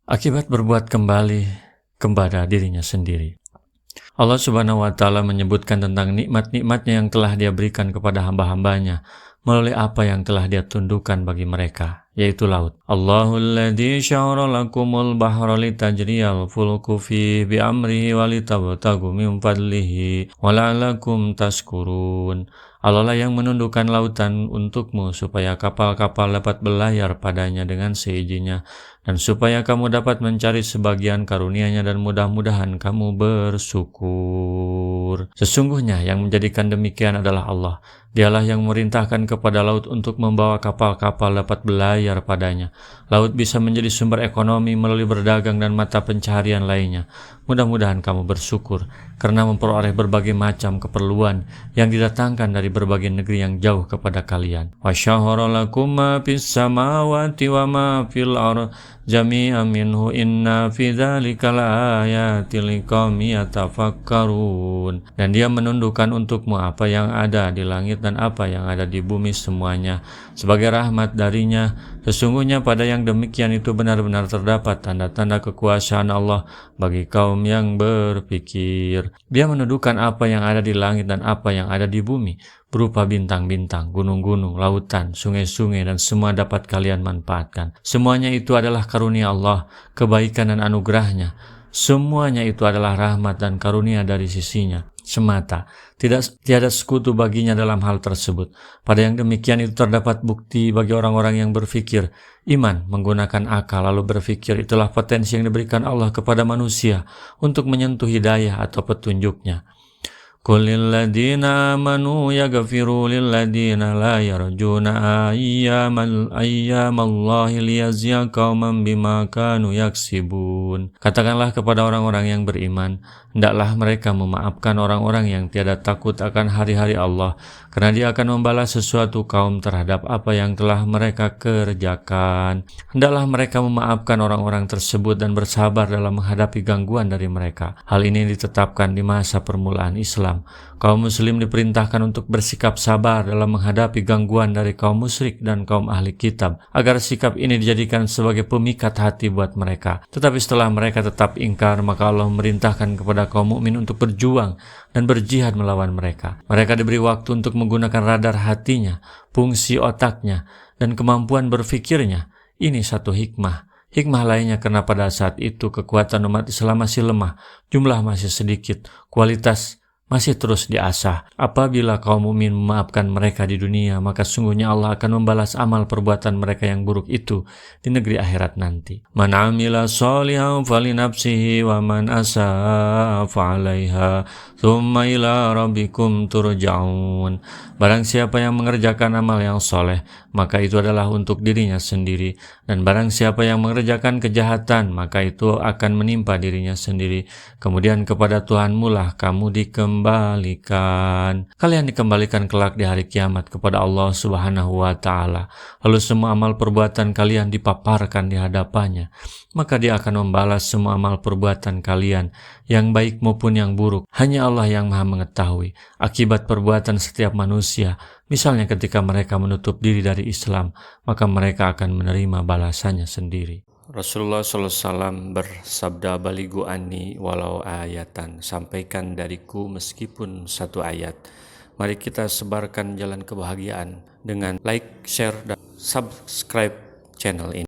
Akibat berbuat kembali kepada dirinya sendiri. Allah Subhanahu wa Ta'ala menyebutkan tentang nikmat-nikmatnya yang telah Dia berikan kepada hamba-hambanya melalui apa yang telah Dia tundukkan bagi mereka, yaitu laut. Allahul ladzi sya'ara lakumul bahra litajriyal fulku fi bi amrihi walitabtagu min fadlihi wala'allakum tashkurun. Allah lah yang menundukkan lautan untukmu supaya kapal-kapal dapat berlayar padanya dengan seizinnya, dan supaya kamu dapat mencari sebagian karunia-Nya, dan mudah-mudahan kamu bersyukur. Sesungguhnya yang menjadikan demikian adalah Allah. Dialah yang memerintahkan kepada laut untuk membawa kapal-kapal dapat berlayar padanya. Laut bisa menjadi sumber ekonomi melalui berdagang dan mata pencaharian lainnya. Mudah-mudahan kamu bersyukur karena memperoleh berbagai macam keperluan yang didatangkan dari berbagai negeri yang jauh kepada kalian. Wa syahara lakum ma fis samawati wa ma fil ardh jami'an minhu inna fi dzalika laayatil liqaumin yatafakkarun. Dan Dia menundukkan untukmu apa yang ada di langit dan apa yang ada di bumi semuanya sebagai rahmat darinya. Sesungguhnya pada yang demikian itu benar-benar terdapat tanda-tanda kekuasaan Allah bagi kaum yang berpikir. Dia menundukkan apa yang ada di langit dan apa yang ada di bumi berupa bintang-bintang, gunung-gunung, lautan, sungai-sungai, dan semua dapat kalian manfaatkan. Semuanya itu adalah karunia Allah, kebaikan dan anugerahnya. Semuanya itu adalah rahmat dan karunia dari sisinya semata. Tiada sekutu baginya dalam hal tersebut. Pada yang demikian itu terdapat bukti bagi orang-orang yang berfikir. Iman menggunakan akal lalu berfikir, itulah potensi yang diberikan Allah kepada manusia untuk menyentuh hidayah atau petunjuknya. Qul lil ladzina amanu yaghfiru lil ladzina la yarjuna ayyamallahi liyajziya qauman bima kanu yaksibun. Katakanlah kepada orang-orang yang beriman, hendaklah mereka memaafkan orang-orang yang tiada takut akan hari-hari Allah, karena Dia akan membalas sesuatu kaum terhadap apa yang telah mereka kerjakan. Hendaklah mereka memaafkan orang-orang tersebut dan bersabar dalam menghadapi gangguan dari mereka. Hal ini ditetapkan di masa permulaan Islam. Kaum muslim diperintahkan untuk bersikap sabar dalam menghadapi gangguan dari kaum musyrik dan kaum ahli kitab, agar sikap ini dijadikan sebagai pemikat hati buat mereka. Tetapi setelah mereka tetap ingkar, maka Allah memerintahkan kepada kaum mukmin untuk berjuang dan berjihad melawan mereka. Mereka diberi waktu untuk menggunakan radar hatinya, fungsi otaknya, dan kemampuan berfikirnya. Ini satu hikmah. Hikmah lainnya karena pada saat itu kekuatan umat Islam masih lemah, jumlah masih sedikit, kualitas masih terus diasah. Apabila kaum mukmin memaafkan mereka di dunia, maka sungguhnya Allah akan membalas amal perbuatan mereka yang buruk itu di negeri akhirat nanti. Man amila sholihan falinafsihi wa man asaa fa'alaiha thumma ila rabbikum turja'un. Barang siapa yang mengerjakan amal yang soleh, maka itu adalah untuk dirinya sendiri, dan barang siapa yang mengerjakan kejahatan, maka itu akan menimpa dirinya sendiri. Kemudian kepada Tuhanmu lah kamu dikembalikan. Kalian dikembalikan kelak di hari kiamat kepada Allah Subhanahu wa Ta'ala. Lalu semua amal perbuatan kalian dipaparkan di hadapannya, maka Dia akan membalas semua amal perbuatan kalian, yang baik maupun yang buruk. Hanya Allah yang Maha mengetahui akibat perbuatan setiap manusia. Misalnya ketika mereka menutup diri dari Islam, maka mereka akan menerima balasannya sendiri. Rasulullah SAW bersabda, "Balighu anni walau ayatan." Sampaikan dariku meskipun satu ayat. Mari kita sebarkan jalan kebahagiaan dengan like, share, dan subscribe channel ini.